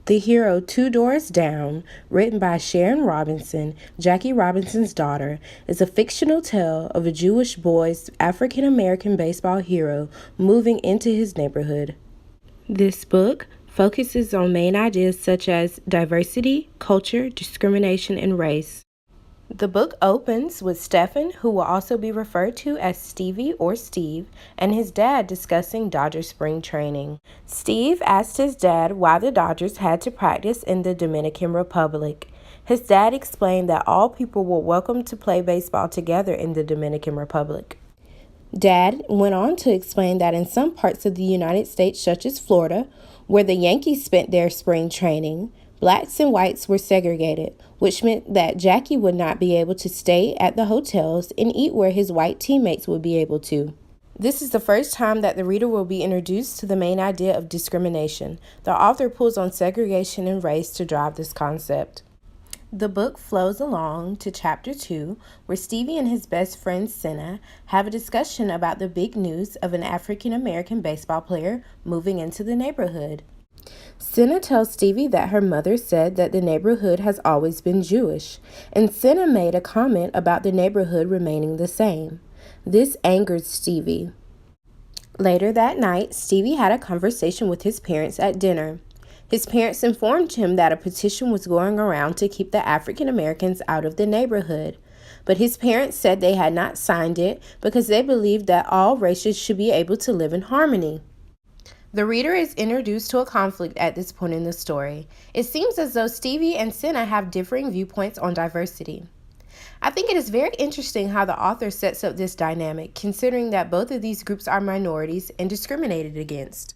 The Hero Two Doors Down, written by Sharon Robinson, Jackie Robinson's daughter, is a fictional tale of a Jewish boy's African American baseball hero moving into his neighborhood. This book focuses on main ideas such as diversity, culture, discrimination, and race. The book opens with Stephen, who will also be referred to as Stevie or Steve, and his dad discussing Dodger spring training. Steve asked his dad why the Dodgers had to practice in the Dominican Republic. His dad explained that all people were welcome to play baseball together in the Dominican Republic. Dad went on to explain that in some parts of the United States, such as Florida, where the Yankees spent their spring training, blacks and whites were segregated, which meant that Jackie would not be able to stay at the hotels and eat where his white teammates would be able to. This is the first time that the reader will be introduced to the main idea of discrimination. The author pulls on segregation and race to drive this concept. The book flows along to Chapter 2, where Stevie and his best friend Senna have a discussion about the big news of an African American baseball player moving into the neighborhood. Senna tells Stevie that her mother said that the neighborhood has always been Jewish, and Senna made a comment about the neighborhood remaining the same. This angered Stevie. Later that night, Stevie had a conversation with his parents at dinner. His parents informed him that a petition was going around to keep the African Americans out of the neighborhood, but his parents said they had not signed it because they believed that all races should be able to live in harmony. The reader is introduced to a conflict at this point in the story. It seems as though Stevie and Senna have differing viewpoints on diversity. I think it is very interesting how the author sets up this dynamic, considering that both of these groups are minorities and discriminated against.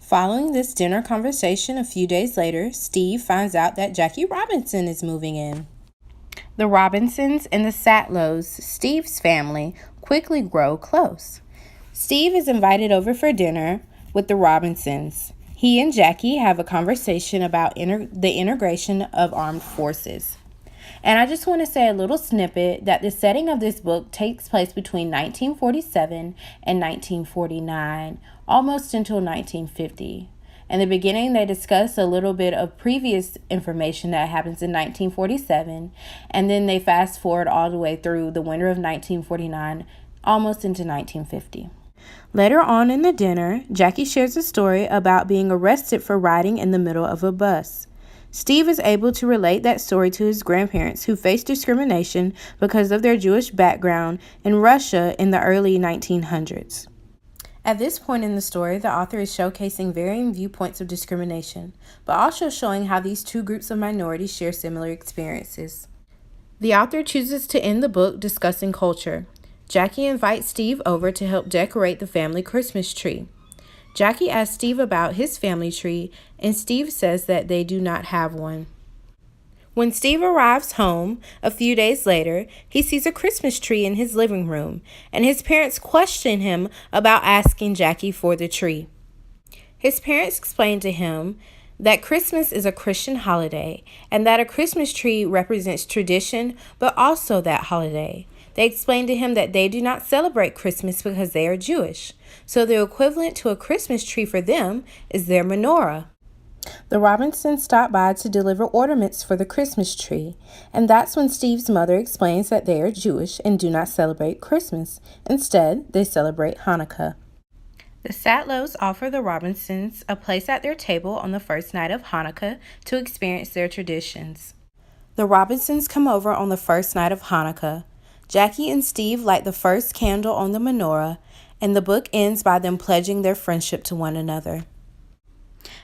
Following this dinner conversation a few days later, Steve finds out that Jackie Robinson is moving in. The Robinsons and the Satlows, Steve's family, quickly grow close. Steve is invited over for dinner with the Robinsons. He and Jackie have a conversation about the integration of armed forces. And I just want to say a little snippet that the setting of this book takes place between 1947 and 1949, almost until 1950. In the beginning, they discuss a little bit of previous information that happens in 1947, and then they fast forward all the way through the winter of 1949, almost into 1950. Later on in the dinner, Jackie shares a story about being arrested for riding in the middle of a bus. Steve is able to relate that story to his grandparents who faced discrimination because of their Jewish background in Russia in the early 1900s. At this point in the story, the author is showcasing varying viewpoints of discrimination, but also showing how these two groups of minorities share similar experiences. The author chooses to end the book discussing culture. Jackie invites Steve over to help decorate the family Christmas tree. Jackie asks Steve about his family tree, and Steve says that they do not have one. When Steve arrives home a few days later, he sees a Christmas tree in his living room, and his parents question him about asking Jackie for the tree. His parents explain to him that Christmas is a Christian holiday, and that a Christmas tree represents tradition, but also that holiday. They explain to him that they do not celebrate Christmas because they are Jewish, so the equivalent to a Christmas tree for them is their menorah. The Robinsons stop by to deliver ornaments for the Christmas tree, and that's when Steve's mother explains that they are Jewish and do not celebrate Christmas. Instead, they celebrate Hanukkah. The Satlows offer the Robinsons a place at their table on the first night of Hanukkah to experience their traditions. The Robinsons come over on the first night of Hanukkah. Jackie and Steve light the first candle on the menorah, and the book ends by them pledging their friendship to one another.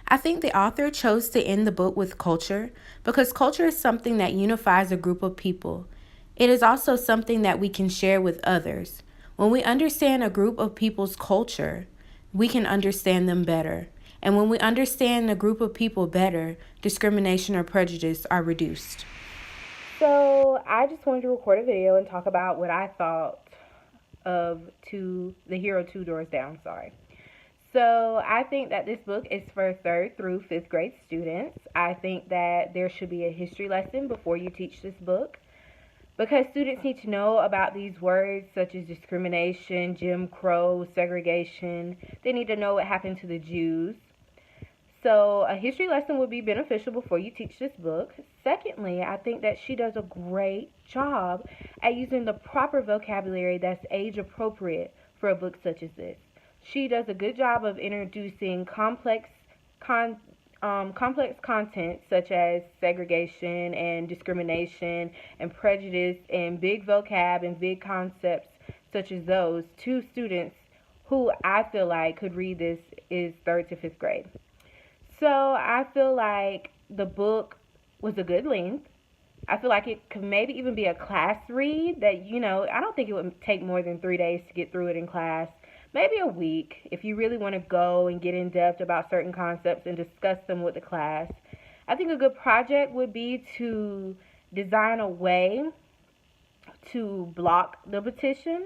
I think the author chose to end the book with culture because culture is something that unifies a group of people. It is also something that we can share with others. When we understand a group of people's culture, we can understand them better. And when we understand a group of people better, discrimination or prejudice are reduced. So I just wanted to record a video and talk about what I thought of The Hero Two Doors Down. So I think that this book is for 3rd through 5th grade students. I think that there should be a history lesson before you teach this book, because students need to know about these words such as discrimination, Jim Crow, segregation. They need to know what happened to the Jews. So a history lesson would be beneficial before you teach this book. Secondly, I think that she does a great job at using the proper vocabulary that's age appropriate for a book such as this. She does a good job of introducing con- complex content such as segregation and discrimination and prejudice and big vocab and big concepts such as those to students who I feel like could read this is third to fifth grade. So I feel like the book was a good length. I feel like it could maybe even be a class read that, I don't think it would take more than 3 days to get through it in class. Maybe a week if you really want to go and get in depth about certain concepts and discuss them with the class. I think a good project would be to design a way to block the petition.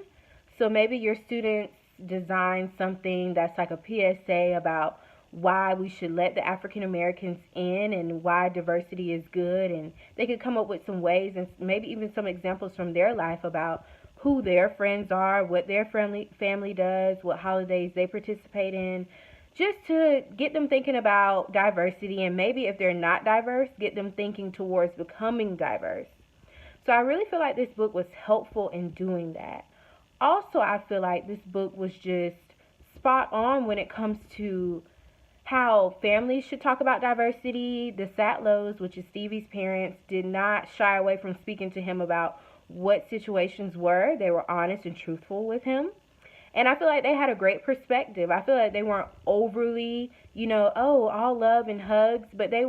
So maybe your students design something that's like a PSA about why we should let the African Americans in and why diversity is good, and they could come up with some ways and maybe even some examples from their life about who their friends are, what their family does, what holidays they participate in, just to get them thinking about diversity, and maybe if they're not diverse, get them thinking towards becoming diverse. So I really feel like this book was helpful in doing that. Also, I feel like this book was just spot on when it comes to how families should talk about diversity. The Satlows, which is Stevie's parents, did not shy away from speaking to him about what situations were. They were honest and truthful with him. And I feel like they had a great perspective. I feel like they weren't overly, oh, all love and hugs, but they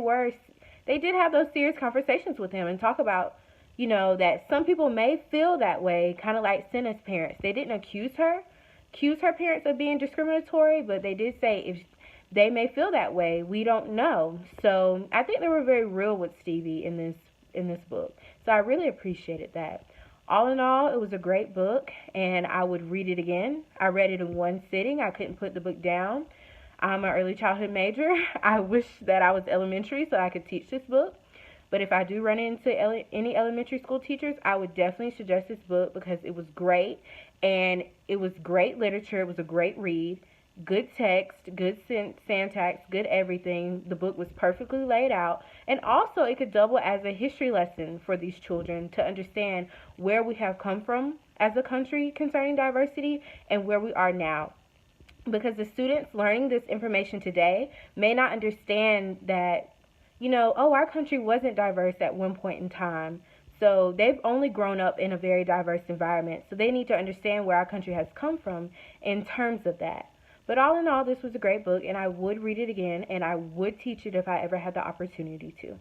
did have those serious conversations with him and talk about, that some people may feel that way, kind of like Senna's parents. They didn't accuse her parents of being discriminatory, but they did say if they may feel that way, we don't know. So I think they were very real with Stevie in this book. So I really appreciated that. All in all, it was a great book, and I would read it again. I read it in one sitting. I couldn't put the book down. I'm an early childhood major. I wish that I was elementary so I could teach this book. But if I do run into any elementary school teachers, I would definitely suggest this book because it was great, and it was great literature. It was a great read. Good text, good syntax, good everything. The book was perfectly laid out. And also, it could double as a history lesson for these children to understand where we have come from as a country concerning diversity and where we are now. Because the students learning this information today may not understand that, our country wasn't diverse at one point in time. So they've only grown up in a very diverse environment. So they need to understand where our country has come from in terms of that. But all in all, this was a great book, and I would read it again, and I would teach it if I ever had the opportunity to.